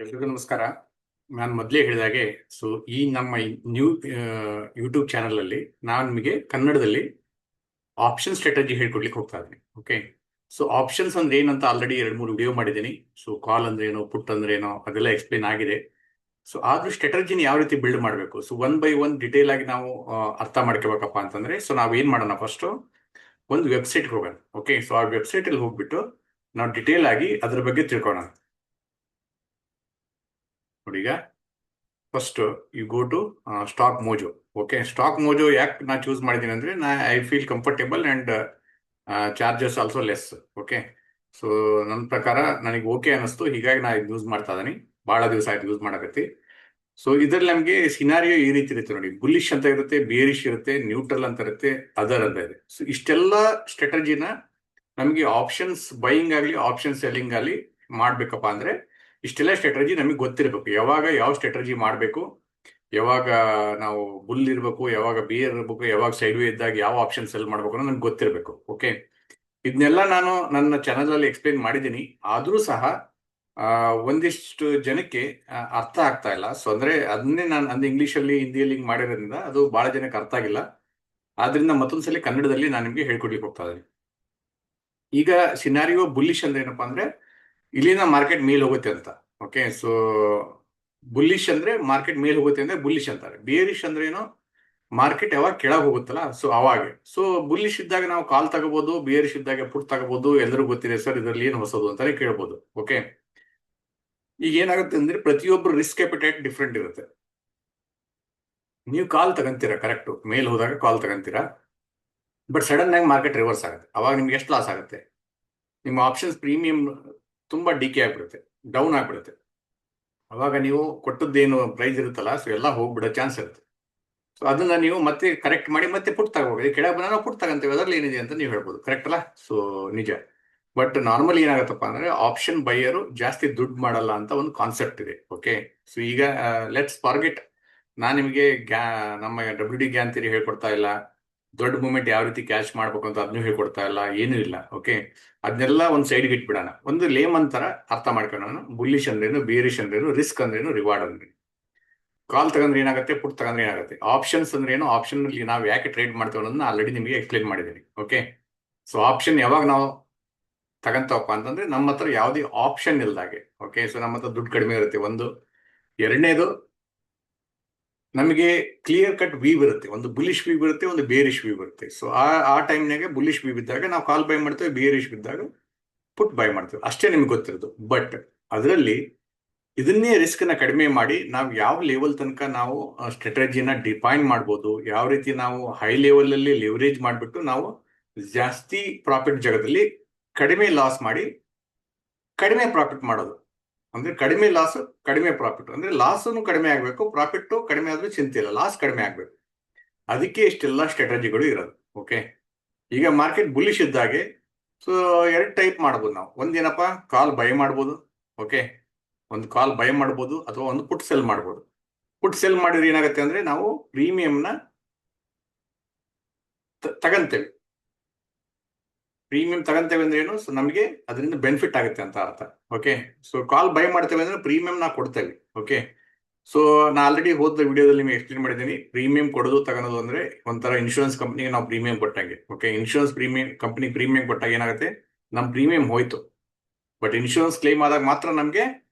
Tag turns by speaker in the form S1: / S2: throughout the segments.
S1: ಎಲ್ರಿಗೂ ನಮಸ್ಕಾರ. ನಾನು ಮೊದಲೇ ಹೇಳಿದಾಗೆ ಈ ನಮ್ಮ ನ್ಯೂ ಯೂಟ್ಯೂಬ್ ಚಾನಲ್ ಅಲ್ಲಿ ನಾನು ನಿಮಗೆ ಕನ್ನಡದಲ್ಲಿ ಆಪ್ಷನ್ ಸ್ಟ್ರಾಟಜಿ ಹೇಳ್ಕೊಡ್ಲಿಕ್ಕೆ ಹೋಗ್ತಾ ಇದ್ದೀನಿ. ಓಕೆ, ಆಪ್ಷನ್ಸ್ ಅಂದ್ರೆ ಏನಂತ ಆಲ್ರೆಡಿ 2-3 ವಿಡಿಯೋ ಮಾಡಿದ್ದೀನಿ. ಕಾಲ್ ಅಂದ್ರೆ ಏನೋ, ಪುಟ್ ಅಂದ್ರೆ ಏನೋ ಅದೆಲ್ಲ ಎಕ್ಸ್ಪ್ಲೇನ್ ಆಗಿದೆ. ಆದ್ರೂ ಸ್ಟ್ರಾಟಜಿನ ಯಾವ ರೀತಿ ಬಿಲ್ಡ್ ಮಾಡಬೇಕು, ಒನ್ ಬೈ ಒನ್ ಡಿಟೇಲ್ ಆಗಿ ನಾವು ಅರ್ಥ ಮಾಡ್ಕೋಬೇಕಪ್ಪ ಅಂತಂದ್ರೆ ನಾವ್ ಏನ್ ಮಾಡೋಣ, ಫಸ್ಟ್ ಒಂದು ವೆಬ್ಸೈಟ್ಗೆ ಹೋಗೋಣ. ಓಕೆ, ಆ ವೆಬ್ಸೈಟ್ ಅಲ್ಲಿ ಹೋಗ್ಬಿಟ್ಟು ನಾವು ಡಿಟೇಲ್ ಆಗಿ ಅದ್ರ ಬಗ್ಗೆ ತಿಳ್ಕೊಳ್ಳೋಣ. ನೋಡಿ, ಈಗ first you go to Stock Mojo. Okay, Stock Mojo ಯಾಕೆ ನಾ ಚೂಸ್ ಮಾಡಿದ್ದೀನಿ ಅಂದ್ರೆ I feel comfortable and charges also less. Okay, so ನನ್ನ ಪ್ರಕಾರ ನನಗೆ ಓಕೆ ಅನಿಸ್ತು, ಹೀಗಾಗಿ ನಾ ಇದು ಯೂಸ್ ಮಾಡ್ತಾ ಇದ್ದೀನಿ. ಭಾಳ ದಿವಸ ಆಯ್ತು ಯೂಸ್ ಮಾಡಕತ್ತಿ. ಇದರಲ್ಲಿ ನಮಗೆ ಸಿನಾರಿಯೋ ಈ ರೀತಿ ಇರುತ್ತೆ ನೋಡಿ. ಬುಲ್ಲಿಶ್ ಅಂತ ಇರುತ್ತೆ, ಬೇರಿಶ್ ಇರುತ್ತೆ, ನ್ಯೂಟ್ರಲ್ ಅಂತ ಇರುತ್ತೆ, ಅದರ್ ಅಂತ ಇದೆ. ಇಷ್ಟೆಲ್ಲ ಸ್ಟ್ರಾಟಜಿನ ನಮಗೆ ಆಪ್ಷನ್ಸ್ ಬೈಯಿಂಗ್ ಆಗಲಿ ಆಪ್ಷನ್ ಸೆಲ್ಲಿಂಗ್ ಆಗಲಿ ಮಾಡ್ಬೇಕಪ್ಪ ಅಂದ್ರೆ ಇಷ್ಟೆಲ್ಲ ಸ್ಟ್ರಾಟಜಿ ನಮಗೆ ಗೊತ್ತಿರಬೇಕು. ಯಾವಾಗ ಯಾವ ಸ್ಟ್ರಾಟಜಿ ಮಾಡಬೇಕು, ಯಾವಾಗ ನಾವು ಬುಲ್ ಇರಬೇಕು, ಯಾವಾಗ ಬಿಯರ್ ಇರಬೇಕು, ಯಾವಾಗ ಸೈಡ್ ವೇ ಇದ್ದಾಗ ಯಾವ ಆಪ್ಷನ್ ಸೆಲ್ ಮಾಡಬೇಕು ಅನ್ನೋದು ನಮ್ಗೆ ಗೊತ್ತಿರಬೇಕು. ಓಕೆ, ಇದನ್ನೆಲ್ಲ ನಾನು ನನ್ನ ಚಾನಲ್ ಅಲ್ಲಿ ಎಕ್ಸ್ಪ್ಲೇನ್ ಮಾಡಿದ್ದೀನಿ. ಆದರೂ ಸಹ ಒಂದಿಷ್ಟು ಜನಕ್ಕೆ ಅರ್ಥ ಆಗ್ತಾ ಇಲ್ಲ. ಅಂದ್ರೆ ಅದನ್ನೇ ನಾನು ಇಂಗ್ಲೀಷಲ್ಲಿ ಹಿಂದಿಯಲ್ಲಿ ಹಿಂಗೆ ಮಾಡಿರೋದ್ರಿಂದ ಅದು ಬಹಳ ಜನಕ್ಕೆ ಅರ್ಥ ಆಗಿಲ್ಲ. ಆದ್ರಿಂದ ಮತ್ತೊಂದ್ಸಲಿ ಕನ್ನಡದಲ್ಲಿ ನಾನು ನಿಮಗೆ ಹೇಳ್ಕೊಡ್ಲಿಕ್ಕೆ ಹೋಗ್ತಾ ಇದ್ದೀನಿ. ಈಗ ಸಿನಾರಿಯೋ ಬುಲ್ಲಿಶ್ ಅಂದ್ರೆ ಏನಪ್ಪಾ ಅಂದ್ರೆ ಇಲ್ಲಿನ ಮಾರ್ಕೆಟ್ ಮೇಲ್ ಹೋಗುತ್ತೆ ಅಂತ. ಓಕೆ, ಬುಲ್ಲಿಶ್ ಅಂದ್ರೆ ಮಾರ್ಕೆಟ್ ಮೇಲ್ ಹೋಗುತ್ತೆ ಅಂದ್ರೆ ಬುಲ್ಲಿಶ್ ಅಂತಾರೆ. ಬೇರಿಶ್ ಅಂದ್ರೆ ಏನು, ಮಾರ್ಕೆಟ್ ಯಾವಾಗ ಕೆಳಗೆ ಹೋಗುತ್ತಲ್ಲ ಅವಾಗ. ಬುಲ್ಲಿಶ್ ಇದ್ದಾಗ ನಾವು ಕಾಲ್ ತಗೋಬಹುದು, ಬೇರಿಶ್ ಇದ್ದಾಗ ಪುಟ್ ತಗೋಬಹುದು. ಎಲ್ಲರಿಗೂ ಗೊತ್ತಿದೆ ಸರ್, ಇದರಲ್ಲಿ ಏನು ಹೊಸದು ಅಂತಾನೆ ಕೇಳ್ಬೋದು. ಓಕೆ, ಈಗ ಏನಾಗುತ್ತೆ ಅಂದ್ರೆ ಪ್ರತಿಯೊಬ್ಬರು ರಿಸ್ಕ್ ಅಪಿಟೈಟ್ ಡಿಫ್ರೆಂಟ್ ಇರುತ್ತೆ. ನೀವು ಕಾಲ್ ತಗೊಂತೀರಾ, ಕರೆಕ್ಟ್, ಮೇಲ್ ಹೋದಾಗ ಕಾಲ್ ತಗೊಂತೀರಾ. ಬಟ್ ಸಡನ್ ಆಗಿ ಮಾರ್ಕೆಟ್ ರಿವರ್ಸ್ ಆಗುತ್ತೆ, ಅವಾಗ ನಿಮ್ಗೆ ಎಷ್ಟು ಲಾಸ್ ಆಗುತ್ತೆ? ನಿಮ್ಮ ಆಪ್ಷನ್ಸ್ ಪ್ರೀಮಿಯಂ ತುಂಬಾ ಡಿಕೆ ಆಗ್ಬಿಡುತ್ತೆ, ಡೌನ್ ಆಗ್ಬಿಡುತ್ತೆ. ಅವಾಗ ನೀವು ಕೊಟ್ಟದ್ದೇನು ಪ್ರೈಸ್ ಇರುತ್ತಲ್ಲ ಎಲ್ಲ ಹೋಗ್ಬಿಡೋ ಚಾನ್ಸ್ ಇರುತ್ತೆ. ಅದನ್ನ ನೀವು ಮತ್ತೆ ಕರೆಕ್ಟ್ ಮಾಡಿ ಮತ್ತೆ ಪುಟ್ ತಗೋಬೇಕು. ಕೆಳಗೆ ಬಂದ ನಾವು ಪುಟ್ ತಗೊಂತೇವೆ, ಅದರಲ್ಲಿ ಏನಿದೆ ಅಂತ ನೀವು ಹೇಳ್ಬೋದು. ಕರೆಕ್ಟ್ ಅಲ್ಲ? ನಿಜ. ಬಟ್ ನಾರ್ಮಲಿ ಏನಾಗತ್ತಪ್ಪ ಅಂದ್ರೆ ಆಪ್ಷನ್ ಬೈಯರು ಜಾಸ್ತಿ ದುಡ್ಡು ಮಾಡಲ್ಲ ಅಂತ ಒಂದು ಕಾನ್ಸೆಪ್ಟ್ ಇದೆ. ಓಕೆ, ಈಗ ಲೆಟ್ಸ್ ಫಾರ್ಗೆಟ್. ನಾನು ನಿಮಗೆ ನಮ್ಮ WD ಗ್ಯಾನ್ ಥಿಯರಿ ಹೇಳ್ಕೊಡ್ತಾ ಇಲ್ಲ, ದೊಡ್ಡ ಮೂಮೆಂಟ್ ಯಾವ ರೀತಿ ಕ್ಯಾಚ್ ಮಾಡ್ಬೇಕು ಅಂತ ಅದನ್ನು ಹೇಳ್ಕೊಡ್ತಾ ಇಲ್ಲ, ಏನೂ ಇಲ್ಲ. ಓಕೆ, ಅದನ್ನೆಲ್ಲ ಒಂದು ಸೈಡ್ಗೆ ಇಟ್ಬಿಡೋಣ. ಒಂದು ಲೇಮನ್ ತರ ಅರ್ಥ ಮಾಡ್ಕೊಳ್ಳೋಣ. ಬುಲ್ಲಿಶ್ ಅಂದ್ರೇನು, ಬೇರಿಶ್ ಅಂದ್ರೇನು, ರಿಸ್ಕ್ ಅಂದ್ರೇನು, ರಿವಾರ್ಡ್ ಅಂದ್ರೆ. ಕಾಲ್ ತಗೊಂಡ್ರೆ ಏನಾಗುತ್ತೆ, ಪುಟ್ ತಗೊಂಡ್ರೆ ಏನಾಗುತ್ತೆ, ಆಪ್ಷನ್ಸ್ ಅಂದ್ರೆ ಏನು, ಆಪ್ಷನ್ ಅಲ್ಲಿ ನಾವು ಯಾಕೆ ಟ್ರೇಡ್ ಮಾಡ್ತೇವೆ ಅನ್ನೋದನ್ನ ಆಲ್ರೆಡಿ ನಿಮಗೆ ಎಕ್ಸ್ಪ್ಲೇನ್ ಮಾಡಿದ್ದೀನಿ. ಓಕೆ, ಆಪ್ಷನ್ ಯಾವಾಗ ನಾವು ತಗಂತವಪ್ಪ ಅಂತಂದ್ರೆ ನಮ್ಮ ಹತ್ರ ಯಾವುದೇ ಆಪ್ಷನ್ ಇಲ್ದಾಗೆ. ಓಕೆ, ನಮ್ಮ ಹತ್ರ ದುಡ್ಡು ಕಡಿಮೆ ಇರುತ್ತೆ ಒಂದು. ಎರಡನೇದು, ನಮಗೆ ಕ್ಲಿಯರ್ ಕಟ್ ವೀವ್ ಇರುತ್ತೆ. ಒಂದು ಬುಲಿಶ್ ವೀವ್ ಇರುತ್ತೆ, ಒಂದು ಬೇರಿಶ್ ವೀವ್ ಇರುತ್ತೆ. ಆ ಟೈಮ್ನಾಗೆ ಬುಲಿಶ್ ವೀವ್ ಇದ್ದಾಗ ನಾವು ಕಾಲ್ ಬೈ ಮಾಡ್ತೇವೆ, ಬೇರಿಶ್ ಬಿದ್ದಾಗ ಪುಟ್ ಬೈ ಮಾಡ್ತೇವೆ. ಅಷ್ಟೇ ನಿಮ್ಗೆ ಗೊತ್ತಿರೋದು. ಬಟ್ ಅದರಲ್ಲಿ ಇದನ್ನೇ ರಿಸ್ಕ್ ನ ಕಡಿಮೆ ಮಾಡಿ ನಾವು ಯಾವ ಲೆವೆಲ್ ತನಕ ನಾವು ಸ್ಟ್ರಾಟಜಿನ ಡಿಫೈನ್ ಮಾಡ್ಬೋದು, ಯಾವ ರೀತಿ ನಾವು ಹೈ ಲೆವೆಲ್ ಅಲ್ಲಿ ಲಿವರೇಜ್ ಮಾಡಿಬಿಟ್ಟು ನಾವು ಜಾಸ್ತಿ ಪ್ರಾಫಿಟ್ ಜಾಗದಲ್ಲಿ ಕಡಿಮೆ ಲಾಸ್ ಮಾಡಿ ಕಡಿಮೆ ಪ್ರಾಫಿಟ್ ಮಾಡೋದು. ಅಂದ್ರೆ ಕಡಿಮೆ ಲಾಸ್ ಕಡಿಮೆ ಪ್ರಾಫಿಟ್, ಅಂದ್ರೆ ಲಾಸನ್ನು ಕಡಿಮೆ ಆಗ್ಬೇಕು, ಪ್ರಾಫಿಟ್ ಕಡಿಮೆ ಆದ್ರೂ ಚಿಂತೆ ಇಲ್ಲ, ಲಾಸ್ ಕಡಿಮೆ ಆಗ್ಬೇಕು. ಅದಕ್ಕೆ ಇಷ್ಟೆಲ್ಲ ಸ್ಟ್ರಾಟಜಿಗಳು ಇರೋದು. ಓಕೆ, ಈಗ ಮಾರ್ಕೆಟ್ ಬುಲಿಶ್ ಇದ್ದಾಗೆ ಎರಡು ಟೈಪ್ ಮಾಡ್ಬೋದು ನಾವು. ಒಂದೇನಪ್ಪ, ಕಾಲ್ ಬೈ ಮಾಡ್ಬೋದು. ಓಕೆ, ಒಂದು ಕಾಲ್ ಬೈ ಮಾಡ್ಬೋದು ಅಥವಾ ಒಂದು ಪುಟ್ ಸೆಲ್ ಮಾಡ್ಬೋದು. ಪುಟ್ ಸೆಲ್ ಮಾಡಿದ್ರೆ ಏನಾಗುತ್ತೆ ಅಂದ್ರೆ ನಾವು ಪ್ರೀಮಿಯಂನ ತಗಂತೇವೆ. ಪ್ರೀಮಿಯಂ ತಗಂತೇವೆ ಅಂದ್ರೆ ಏನು, ನಮಗೆ ಅದರಿಂದ ಬೆನಿಫಿಟ್ ಆಗುತ್ತೆ ಅಂತ ಅರ್ಥ. ಓಕೆ, ಕಾಲ್ ಬೈ ಮಾಡ್ತೇವೆ ಅಂದ್ರೆ ಪ್ರೀಮಿಯಂ ನಾವು ಕೊಡ್ತೇವೆ. ಓಕೆ, ನಾ ಆಲ್ರೆಡಿ ಹೋದ ವಿಡಿಯೋದಲ್ಲಿ ನಿಮಗೆ ಎಕ್ಸ್ಪ್ಲೇನ್ ಮಾಡಿದ್ದೀನಿ. ಪ್ರೀಮಿಯಂ ಕೊಡೋದು ತಗೊಳೋದು ಅಂದ್ರೆ ಒಂಥರ ಇನ್ಶೂರೆನ್ಸ್ ಕಂಪ್ನಿಗೆ ನಾವು ಪ್ರೀಮಿಯಂ ಕೊಟ್ಟಂಗೆ. ಓಕೆ, ಇನ್ಶೂರೆನ್ಸ್ ಕಂಪ್ನಿ ಪ್ರೀಮಿಯಂ ಕೊಟ್ಟಾಗ ಏನಾಗುತ್ತೆ, ನಮ್ಮ ಪ್ರೀಮಿಯಂ ಹೋಯ್ತು. ಬಟ್ ಇನ್ಶೂರೆನ್ಸ್ ಕ್ಲೈಮ್ ಆದಾಗ ಮಾತ್ರ ನಮಗೆ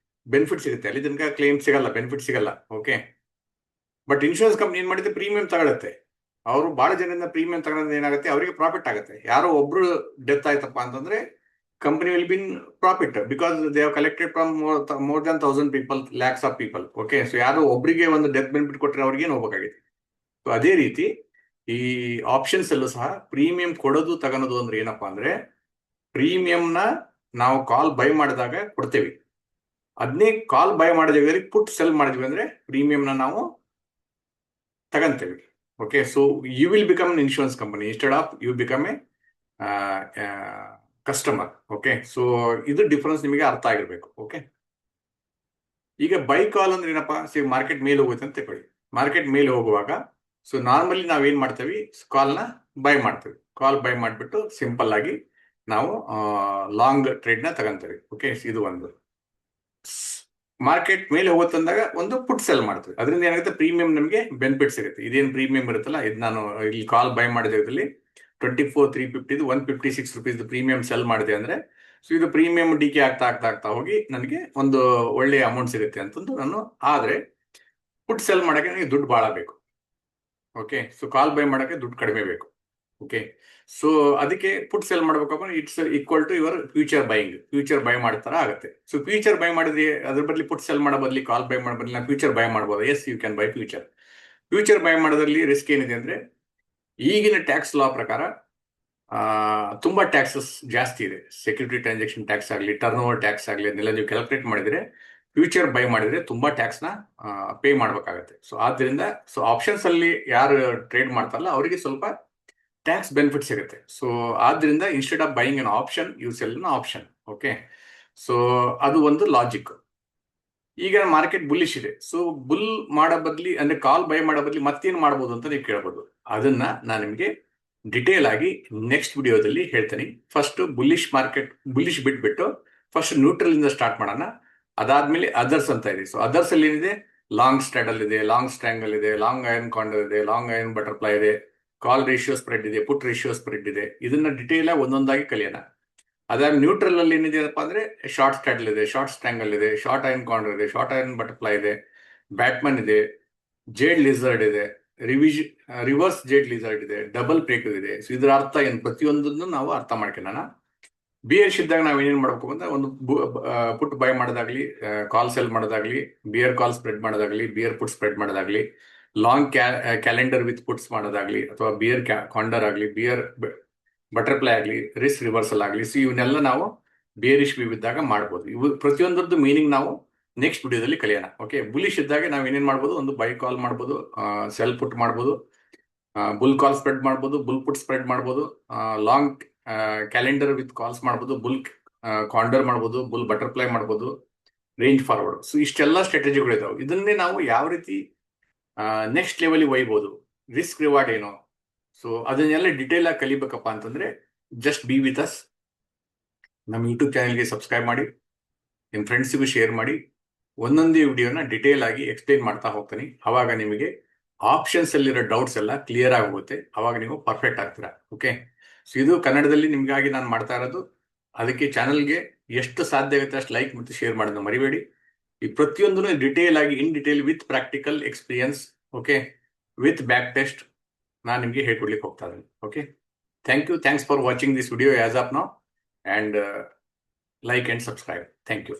S1: ಬೆನಿಫಿಟ್ ಸಿಗುತ್ತೆ, ಅಲ್ಲಿ ತನಕ ಕ್ಲೈಮ್ ಸಿಗಲ್ಲ, ಬೆನಿಫಿಟ್ ಸಿಗಲ್ಲ. ಓಕೆ, ಬಟ್ ಇನ್ಶೂರೆನ್ಸ್ ಕಂಪ್ನಿ ಏನ್ ಮಾಡಿದ್ರೆ ಪ್ರೀಮಿಯಂ ತಗೊಳುತ್ತೆ. ಅವರು ಬಹಳ ಜನರಿಂದ ಪ್ರೀಮಿಯಂ ತಗೊಳೋದ್ರಿಂದ ಏನಾಗುತ್ತೆ, ಅವರಿಗೆ ಪ್ರಾಫಿಟ್ ಆಗುತ್ತೆ. ಯಾರೋ ಒಬ್ರು ಡೆತ್ ಆಯ್ತಪ್ಪ ಅಂತಂದ್ರೆ company will be in profit, because they have collected from more than 1000 people, lakhs of people. Okay, ಯಾರೋ ಒಬ್ರಿಗೆ ಒಂದು ಡೆತ್ ಬೆನಿಫಿಟ್ ಕೊಟ್ಟರೆ ಅವ್ರಿಗೆ ಏನು ಹೋಗ್ಬೇಕಾಗಿದೆ. ಅದೇ ರೀತಿ ಈ ಆಪ್ಷನ್ಸ್ ಅಲ್ಲೂ ಸಹ ಪ್ರೀಮಿಯಂ ಕೊಡೋದು ತಗೊಳೋದು ಅಂದ್ರೆ ಏನಪ್ಪಾ ಅಂದ್ರೆ, ಪ್ರೀಮಿಯಂನ ನಾವು ಕಾಲ್ ಬೈ ಮಾಡಿದಾಗ ಕೊಡ್ತೇವೆ. ಅದನ್ನೇ ಕಾಲ್ ಬೈ ಮಾಡಿದಾಗ ಪುಟ್ ಸೆಲ್ ಮಾಡಿದ್ವಿ ಅಂದ್ರೆ ಪ್ರೀಮಿಯಂನ ನಾವು ತಗಂತೇವೆ. Okay, you will become an insurance company instead of you become a customer. Okay, ಇದು ಡಿಫರೆನ್ಸ್ ನಿಮಗೆ ಅರ್ಥ ಆಗಿರ್ಬೇಕು. ಓಕೆ, ಈಗ ಬೈ ಕಾಲ್ ಅಂದ್ರೆ ಏನಪ್ಪಾ, ಮಾರ್ಕೆಟ್ ಮೇಲೆ ಹೋಗುತ್ತೆ ಅಂತ ತಿಳ್ಕೊಳ್ಳಿ. ಮಾರ್ಕೆಟ್ ಮೇಲೆ ಹೋಗುವಾಗ ನಾರ್ಮಲಿ ನಾವೇನ್ ಮಾಡ್ತೇವೆ, ಕಾಲ್ನ ಬೈ ಮಾಡ್ತೇವೆ. ಕಾಲ್ ಬೈ ಮಾಡಿಬಿಟ್ಟು ಸಿಂಪಲ್ ಆಗಿ ನಾವು ಲಾಂಗ್ ಟ್ರೇಡ್ ನ ತಗಂತೇವೆ. ಓಕೆ, ಇದು ಒಂದು. ಮಾರ್ಕೆಟ್ ಮೇಲೆ ಹೋಗುತ್ತಂದಾಗ ಒಂದು ಪುಟ್ ಸೆಲ್ ಮಾಡ್ತೀವಿ. ಅದರಿಂದ ಏನಾಗುತ್ತೆ, ಪ್ರೀಮಿಯಂ ನಮಗೆ ಬೆನಿಫಿಟ್ ಸಿಗುತ್ತೆ. ಇದೇನು ಪ್ರೀಮಿಯಂ ಇರುತ್ತಲ್ಲ, ಇದು ನಾನು ಇಲ್ಲಿ call by ಮಾಡಿದ್ರಲ್ಲಿ 24,350 156 rupees premium cell ಮಾಡಿದೆ ಅಂದ್ರೆ, ಸೊ ಇದು ಪ್ರೀಮಿಯಂ ಡಿಕೆ ಆಗ್ತಾ ಆಗ್ತಾ ಆಗ್ತಾ ಹೋಗಿ ನನಗೆ ಒಂದು ಒಳ್ಳೆಯ ಅಮೌಂಟ್ ಸಿಗುತ್ತೆ ಅಂತಂದು ನಾನು. ಆದ್ರೆ ಪುಟ್ ಸೆಲ್ ಮಾಡಕ್ಕೆ ನನಗೆ ದುಡ್ಡು ಭಾಳ ಬೇಕು. ಓಕೆ, ಸೊ ಕಾಲ್ ಬೈ ಮಾಡಕ್ಕೆ ದುಡ್ಡು ಕಡಿಮೆ ಬೇಕು. ಓಕೆ, ಸೊ ಅದಕ್ಕೆ ಪುಟ್ ಸೆಲ್ ಮಾಡ್ಬೇಕಪ್ಪ, it's equal to your future buying. Future buy ಮಾಡ್ತಾರ ಆಗುತ್ತೆ. ಸೊ ಫ್ಯೂಚರ್ ಬೈ ಮಾಡಿದ್ರೆ ಅದ್ರ ಬದಲಿ ಪುಟ್ ಸೆಲ್ ಮಾಡೋ ಬದಲಿ ಕಾಲ್ ಬೈ ಮಾಡೋ ಬದಲಿ ನಾವು ಫ್ಯೂಚರ್ ಬೈ ಮಾಡ್ಬೋದು. Yes, you can buy future. Future buy ಮಾಡೋದ್ರಲ್ಲಿ ರಿಸ್ಕ್ ಏನಿದೆ ಅಂದ್ರೆ, ಈಗಿನ ಟ್ಯಾಕ್ಸ್ ಲಾ ಪ್ರಕಾರ ತುಂಬಾ ಟ್ಯಾಕ್ಸಸ್ ಜಾಸ್ತಿ ಇದೆ. ಸೆಕ್ಯೂರಿಟಿ ಟ್ರಾನ್ಸಾಕ್ಷನ್ ಟ್ಯಾಕ್ಸ್ ಆಗಲಿ, ಟರ್ನ್ ಓವರ್ ಟ್ಯಾಕ್ಸ್ ಆಗಲಿ, ಅದನ್ನೆಲ್ಲ ನೀವು ಕ್ಯಾಲ್ಕುಲೇಟ್ ಮಾಡಿದ್ರೆ ಫ್ಯೂಚರ್ ಬೈ ಮಾಡಿದ್ರೆ ತುಂಬಾ ಟ್ಯಾಕ್ಸ್ನ ಪೇ ಮಾಡ್ಬೇಕಾಗತ್ತೆ. ಸೊ ಆದ್ರಿಂದ ಸೊ ಆಪ್ಷನ್ಸ್ ಅಲ್ಲಿ ಯಾರು ಟ್ರೇಡ್ ಮಾಡ್ತಾರಲ್ಲ ಅವರಿಗೆ ಸ್ವಲ್ಪ ಟ್ಯಾಕ್ಸ್ ಬೆನಿಫಿಟ್ ಸಿಗುತ್ತೆ. ಸೊ ಆದ್ರಿಂದ instead of buying an option, you sell an option. Okay, so ಅದು ಒಂದು ಲಾಜಿಕ್. ಈಗ ಮಾರ್ಕೆಟ್ ಬುಲ್ಲಿಶ್ ಇದೆ. ಸೊ ಬುಲ್ ಮಾಡೋ ಬದ್ಲಿ ಅಂದ್ರೆ ಕಾಲ್ ಬೈ ಮಾಡೋ ಬದ್ಲಿ ಮತ್ತೇನು ಮಾಡ್ಬೋದು ಅಂತ ನೀವು ಕೇಳ್ಬೋದು. ಅದನ್ನ ನಾನು ನಿಮಗೆ ಡಿಟೇಲ್ ಆಗಿ ನೆಕ್ಸ್ಟ್ ವಿಡಿಯೋದಲ್ಲಿ ಹೇಳ್ತೀನಿ. ಫಸ್ಟ್ ಬುಲ್ಲಿಶ್ ಬಿಟ್ಬಿಟ್ಟು ಫಸ್ಟ್ ನ್ಯೂಟ್ರಲ್ ಇಂದ ಸ್ಟಾರ್ಟ್ ಮಾಡೋಣ. ಅದಾದ್ಮೇಲೆ ಅದರ್ಸ್ ಅಂತ ಇದೆ. ಸೊ ಅದರ್ಸ್ ಅಲ್ಲಿ ಏನಿದೆ, ಲಾಂಗ್ ಸ್ಟ್ರಾಡಲ್ ಇದೆ, ಲಾಂಗ್ ಸ್ಟ್ರ್ಯಾಂಗಲ್ ಇದೆ, ಲಾಂಗ್ ಐರನ್ ಕಾಂಡರ್ ಇದೆ, ಲಾಂಗ್ ಐರನ್ ಬಟರ್ಫ್ಲೈ ಇದೆ, ಕಾಲ್ ರೇಷಿಯೋ ಸ್ಪ್ರೆಡ್ ಇದೆ, ಪುಟ್ ರೇಷಿಯೋ ಸ್ಪ್ರೆಡ್ ಇದೆ. ಇದನ್ನ ಡಿಟೇಲ್ ಆಗಿ ಒಂದೊಂದಾಗಿ ಕಲಿಯೋಣ. ಅದಾದ ನ್ಯೂಟ್ರಲ್ ಅಲ್ಲಿ ಏನಿದೆಯಪ್ಪ ಅಂದ್ರೆ, ಶಾರ್ಟ್ ಸ್ಟ್ರಾಡಲ್ ಇದೆ, ಶಾರ್ಟ್ ಸ್ಟ್ರ್ಯಾಂಗಲ್ ಇದೆ, ಶಾರ್ಟ್ ಐರನ್ ಕಾಂಡರ್ ಇದೆ, ಶಾರ್ಟ್ ಐರನ್ ಬಟರ್ಫ್ಲೈ ಇದೆ, ಬ್ಯಾಟ್ಮನ್ ಇದೆ, ಜೇಡ್ ಲಿಸರ್ಡ್ ಇದೆ, ರಿವರ್ಸ್ ಜೇಡ್ ಲಿಸರ್ಡ್ ಇದೆ, ಡಬಲ್ ಬ್ರೇಕ್ ಇದೆ. ಸೊ ಇದರ ಅರ್ಥ ಏನು, ಪ್ರತಿಯೊಂದನ್ನು ನಾವು ಅರ್ಥ ಮಾಡ್ಕೊಳ್ಳೋಣ. ಬಿಯರ್ಸ್ ಇದ್ದಾಗ ನಾವು ಏನೇನು ಮಾಡ್ಬೇಕು ಅಂತ, ಒಂದು ಪುಟ್ ಬೈ ಮಾಡೋದಾಗ್ಲಿ, ಕಾಲ್ ಸೆಲ್ ಮಾಡೋದಾಗ್ಲಿ, ಬಿಯರ್ ಕಾಲ್ ಸ್ಪ್ರೆಡ್ ಮಾಡೋದಾಗ್ಲಿ, ಬಿಯರ್ ಪುಟ್ ಸ್ಪ್ರೆಡ್ ಮಾಡೋದಾಗ್ಲಿ, ಲಾಂಗ್ ಕ್ಯಾಲೆಂಡರ್ ವಿತ್ ಪುಟ್ಸ್ ಮಾಡೋದಾಗ್ಲಿ, ಅಥವಾ ಬಿಯರ್ ಕಾಂಡರ್ ಆಗಲಿ, ಬಿಯರ್ ಬಟರ್ಫ್ಲೈ ಆಗಲಿ, ರಿಸ್ಕ್ ರಿವರ್ಸಲ್ ಆಗಲಿ. ಸೊ ಇವನ್ನೆಲ್ಲ ನಾವು ಬೇರಿಶ್ ವ್ಯೂ ಇದ್ದಾಗ ಮಾಡ್ಬೋದು. ಇವು ಪ್ರತಿಯೊಂದರದ್ದು ಮೀನಿಂಗ್ ನಾವು ನೆಕ್ಸ್ಟ್ ವಿಡಿಯೋದಲ್ಲಿ ಕಲಿಯೋಣ. ಓಕೆ, ಬುಲಿಶ್ ಇದ್ದಾಗ ನಾವು ಏನೇನು ಮಾಡ್ಬೋದು, ಒಂದು ಬೈ ಕಾಲ್ ಮಾಡ್ಬೋದು, ಸೆಲ್ ಪುಟ್ ಮಾಡ್ಬೋದು, ಬುಲ್ ಕಾಲ್ ಸ್ಪ್ರೆಡ್ ಮಾಡ್ಬೋದು, ಬುಲ್ ಪುಟ್ ಸ್ಪ್ರೆಡ್ ಮಾಡ್ಬೋದು, ಲಾಂಗ್ ಕ್ಯಾಲೆಂಡರ್ ವಿತ್ ಕಾಲ್ಸ್ ಮಾಡ್ಬೋದು, ಬುಲ್ ಕಾಂಡರ್ ಮಾಡ್ಬೋದು, ಬುಲ್ ಬಟರ್ಫ್ಲೈ ಮಾಡ್ಬೋದು, ರೇಂಜ್ ಫಾರ್ವರ್ಡ್. ಸೊ ಇಷ್ಟೆಲ್ಲ ಸ್ಟ್ರಾಟಜಿಗಳು ಇದಾವೆ. ಇದನ್ನೇ ನಾವು ಯಾವ ರೀತಿ ನೆಕ್ಸ್ಟ್ ಲೆವೆಲ್ ಒಯ್ಬೋದು, ರಿಸ್ಕ್ ರಿವಾರ್ಡ್ ಏನೋ, ಸೊ ಅದನ್ನೆಲ್ಲ ಡಿಟೇಲ್ ಆಗಿ ಕಲಿಬೇಕಪ್ಪ ಅಂತಂದ್ರೆ ಜಸ್ಟ್ ಬಿ ವಿತ್ ಅಸ್. ನಮ್ಮ ಯೂಟ್ಯೂಬ್ ಚಾನೆಲ್ಗೆ ಸಬ್ಸ್ಕ್ರೈಬ್ ಮಾಡಿ, ನಿಮ್ಮ ಫ್ರೆಂಡ್ಸಿಗೂ ಶೇರ್ ಮಾಡಿ. ಒಂದೊಂದೇ ವಿಡಿಯೋನ ಡಿಟೇಲ್ ಆಗಿ ಎಕ್ಸ್ಪ್ಲೈನ್ ಮಾಡ್ತಾ ಹೋಗ್ತೀನಿ. ಅವಾಗ ನಿಮಗೆ ಆಪ್ಷನ್ಸ್ ಅಲ್ಲಿರೋ ಡೌಟ್ಸ್ ಎಲ್ಲ ಕ್ಲಿಯರ್ ಆಗೋಗುತ್ತೆ. ಅವಾಗ ನೀವು ಪರ್ಫೆಕ್ಟ್ ಆಗ್ತೀರಾ. ಓಕೆ, ಸೊ ಇದು ಕನ್ನಡದಲ್ಲಿ ನಿಮಗಾಗಿ ನಾನು ಮಾಡ್ತಾ ಇರೋದು. ಅದಕ್ಕೆ ಚಾನಲ್ಗೆ ಎಷ್ಟು ಸಾಧ್ಯ ಆಗುತ್ತೆ ಅಷ್ಟು ಲೈಕ್ ಮತ್ತು ಶೇರ್ ಮಾಡೋದನ್ನ ಮರಿಬೇಡಿ. ಈ ಪ್ರತಿಯೊಂದನ್ನು ಡಿಟೇಲ್ ಆಗಿ, in detail, with practical experience, okay, with back test ನಾನು ನಿಮಗೆ ಹೇಳ್ಕೊಡ್ಲಿಕ್ಕೆ ಹೋಗ್ತಾ ಇದ್ದೀನಿ. Okay, thanks for watching this video as of now, and like and subscribe. Thank you.